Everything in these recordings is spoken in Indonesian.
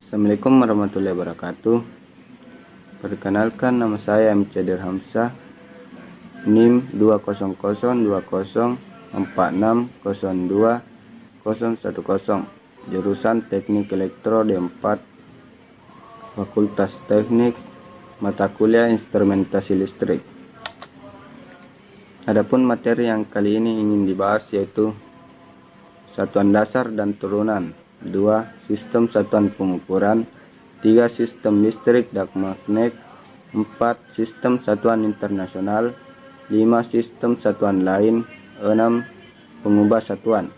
Assalamualaikum warahmatullahi wabarakatuh. Perkenalkan, nama saya M. Chadir Hamzah, NIM 20020460210, jurusan Teknik Elektro D4, Fakultas Teknik, mata kuliah Instrumentasi Listrik. Adapun materi yang kali ini ingin dibahas yaitu satuan dasar dan turunan, 2. Sistem satuan pengukuran, 3. Sistem listrik dan magnet, 4. Sistem satuan internasional, 5. Sistem satuan lain, 6. Pengubah satuan.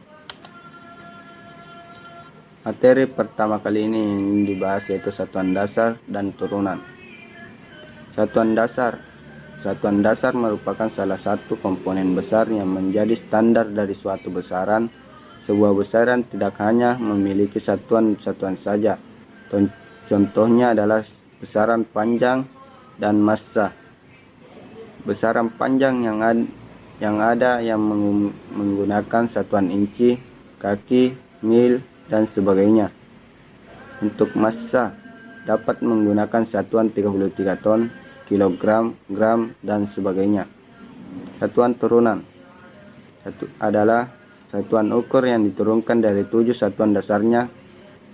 Materi pertama kali ini yang dibahas yaitu satuan dasar dan turunan. Satuan dasar. Satuan dasar merupakan salah satu komponen besar yang menjadi standar dari suatu besaran. Sebuah besaran tidak hanya memiliki satuan-satuan saja. Contohnya adalah besaran panjang dan massa. Besaran panjang yang ada yang menggunakan satuan inci, kaki, mil, dan sebagainya. Untuk massa dapat menggunakan satuan 33 ton, kilogram, gram, dan sebagainya. Satuan turunan adalah satuan ukur yang diturunkan dari 7 satuan dasarnya.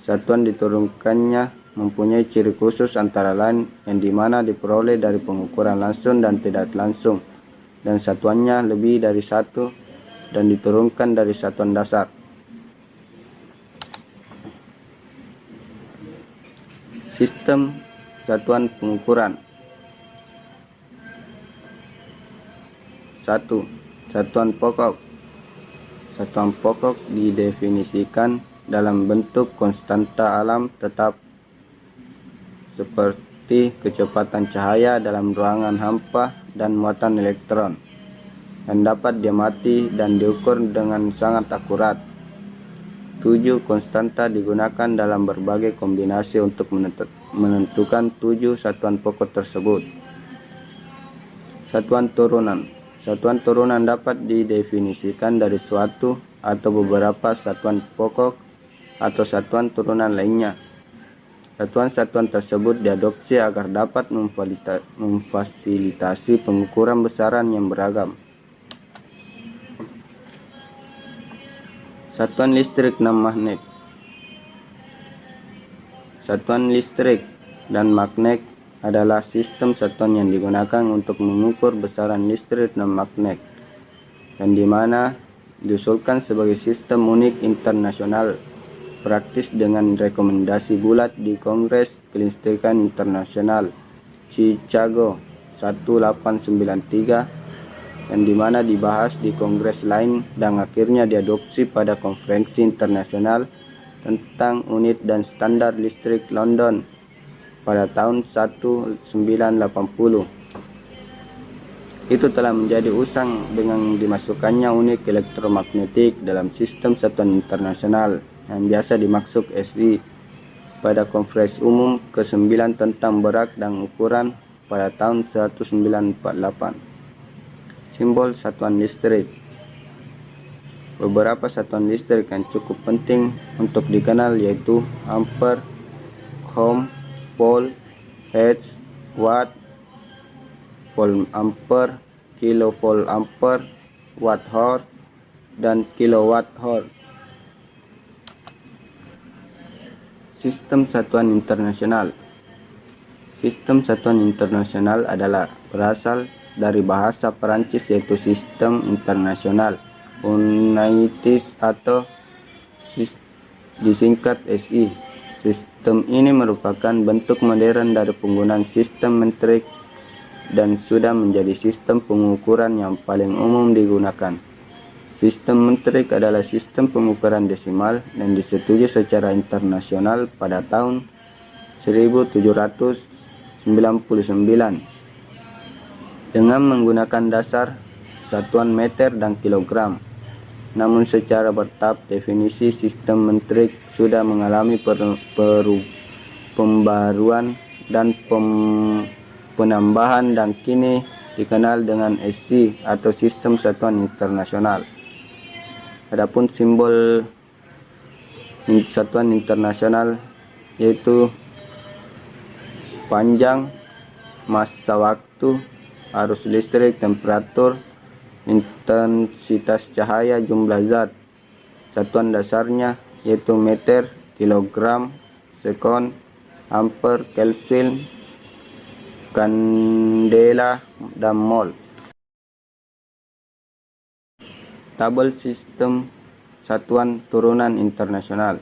Satuan diturunkannya mempunyai ciri khusus antara lain yang dimana diperoleh dari pengukuran langsung dan tidak langsung, dan satuannya lebih dari satu dan diturunkan dari satuan dasar. Sistem satuan pengukuran. 1. Satuan pokok. Satuan pokok didefinisikan dalam bentuk konstanta alam tetap seperti kecepatan cahaya dalam ruangan hampa dan muatan elektron, dan dapat diamati dan diukur dengan sangat akurat. 7. Konstanta digunakan dalam berbagai kombinasi untuk menentukan 7 satuan pokok tersebut. Satuan turunan. Satuan turunan dapat didefinisikan dari suatu atau beberapa satuan pokok atau satuan turunan lainnya. Satuan-satuan tersebut diadopsi agar dapat memfasilitasi pengukuran besaran yang beragam. Satuan listrik dan magnet. Satuan listrik dan magnet adalah sistem satuan yang digunakan untuk mengukur besaran listrik dan magnet, dan dimana diusulkan sebagai sistem unik internasional praktis dengan rekomendasi bulat di Kongres Kelistrikan Internasional Chicago 1893, dan dimana dibahas di kongres lain dan akhirnya diadopsi pada Konferensi Internasional tentang Unit dan Standar Listrik London pada tahun 1980. Itu telah menjadi usang dengan dimasukkannya unit elektromagnetik dalam sistem satuan internasional yang biasa dimaksud SI pada Konferensi Umum ke-9 tentang berat dan ukuran pada tahun 1948. Simbol satuan listrik. Beberapa satuan listrik yang cukup penting untuk dikenal yaitu ampere, ohm, volt, hertz, watt, volt ampere, kilovolt ampere, watt hour, dan kilowatt hour. Sistem satuan internasional. Sistem satuan internasional adalah berasal dari bahasa Perancis yaitu sistem internasional, unitis atau disingkat SI. Sistem ini merupakan bentuk modern dari penggunaan sistem metrik dan sudah menjadi sistem pengukuran yang paling umum digunakan. Sistem metrik adalah sistem pengukuran desimal dan disetujui secara internasional pada tahun 1799 dengan menggunakan dasar satuan meter dan kilogram. Namun secara bertahap definisi sistem metrik sudah mengalami pembaruan dan penambahan dan kini dikenal dengan SI atau sistem satuan internasional. Adapun simbol satuan internasional yaitu panjang, masa waktu, arus listrik, temperatur, intensitas cahaya, jumlah zat. Satuan dasarnya yaitu meter, kilogram, sekon, ampere, kelvin, kandela, dan mol. Tabel sistem satuan turunan internasional.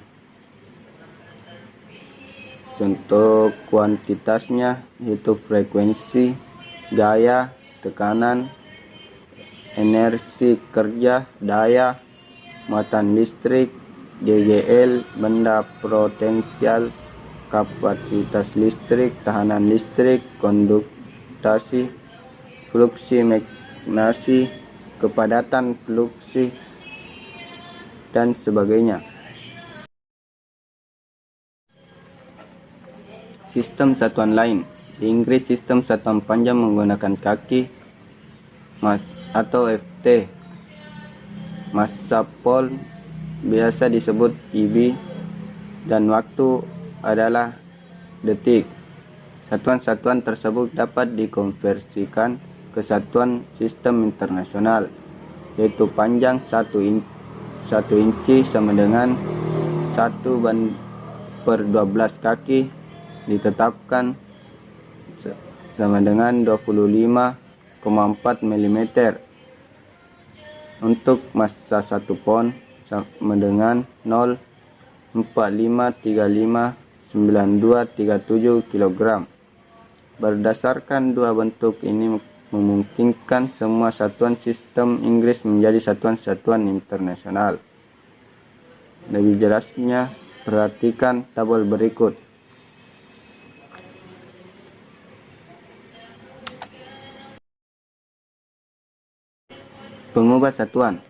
Contoh kuantitasnya yaitu frekuensi, gaya, tekanan, energi kerja, daya, muatan listrik, GGL, benda potensial, kapasitas listrik, tahanan listrik, konduktasi, fluksi magnesi, kepadatan fluksi, dan sebagainya. Sistem satuan lain. Di Inggris, sistem satuan panjang menggunakan kaki atau FT. Massa pol biasa disebut EB dan waktu adalah detik. Satuan-satuan tersebut dapat dikonversikan ke satuan sistem internasional, yaitu panjang 1 inci sama dengan 1/12 kaki ditetapkan sama dengan 25,4 mm. Untuk massa 1 pon sama dengan 0,45359237 kg. Berdasarkan dua bentuk ini memungkinkan semua satuan sistem Inggris menjadi satuan-satuan internasional. Lebih jelasnya, perhatikan tabel berikut. Pengubah satuan.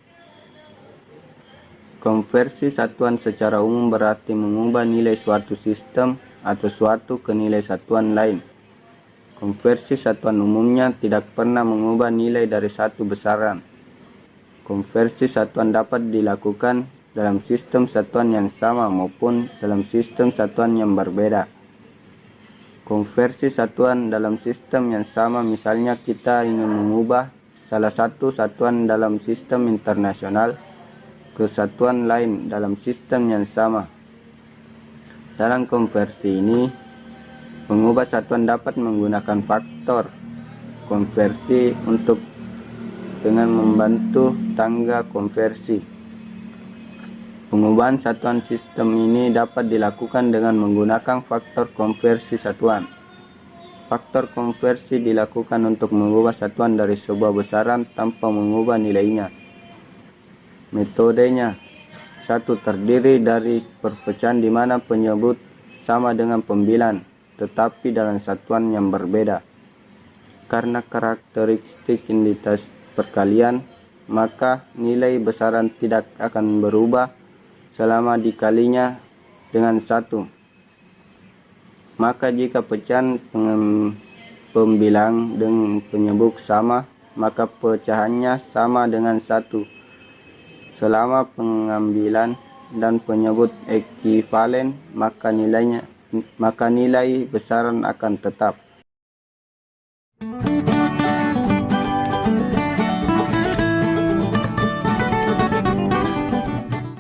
Konversi satuan secara umum berarti mengubah nilai suatu sistem atau suatu ke nilai satuan lain. Konversi satuan umumnya tidak pernah mengubah nilai dari satu besaran. Konversi satuan dapat dilakukan dalam sistem satuan yang sama maupun dalam sistem satuan yang berbeda. Konversi satuan dalam sistem yang sama, misalnya kita ingin mengubah salah satu satuan dalam sistem internasional ke satuan lain dalam sistem yang sama. Dalam konversi ini, pengubah satuan dapat menggunakan faktor konversi dengan membantu tangga konversi. Pengubahan satuan sistem ini dapat dilakukan dengan menggunakan faktor konversi satuan. Faktor konversi dilakukan untuk mengubah satuan dari sebuah besaran tanpa mengubah nilainya. Metodenya: 1. Terdiri dari perpecahan di mana penyebut sama dengan pembilan, tetapi dalam satuan yang berbeda. Karena karakteristik identitas perkalian, maka nilai besaran tidak akan berubah selama dikalinya dengan 1. Maka jika pecahan pembilang dengan penyebut sama, maka pecahannya sama dengan 1. Selama pengambilan dan penyebut ekuivalen, maka nilai besaran akan tetap.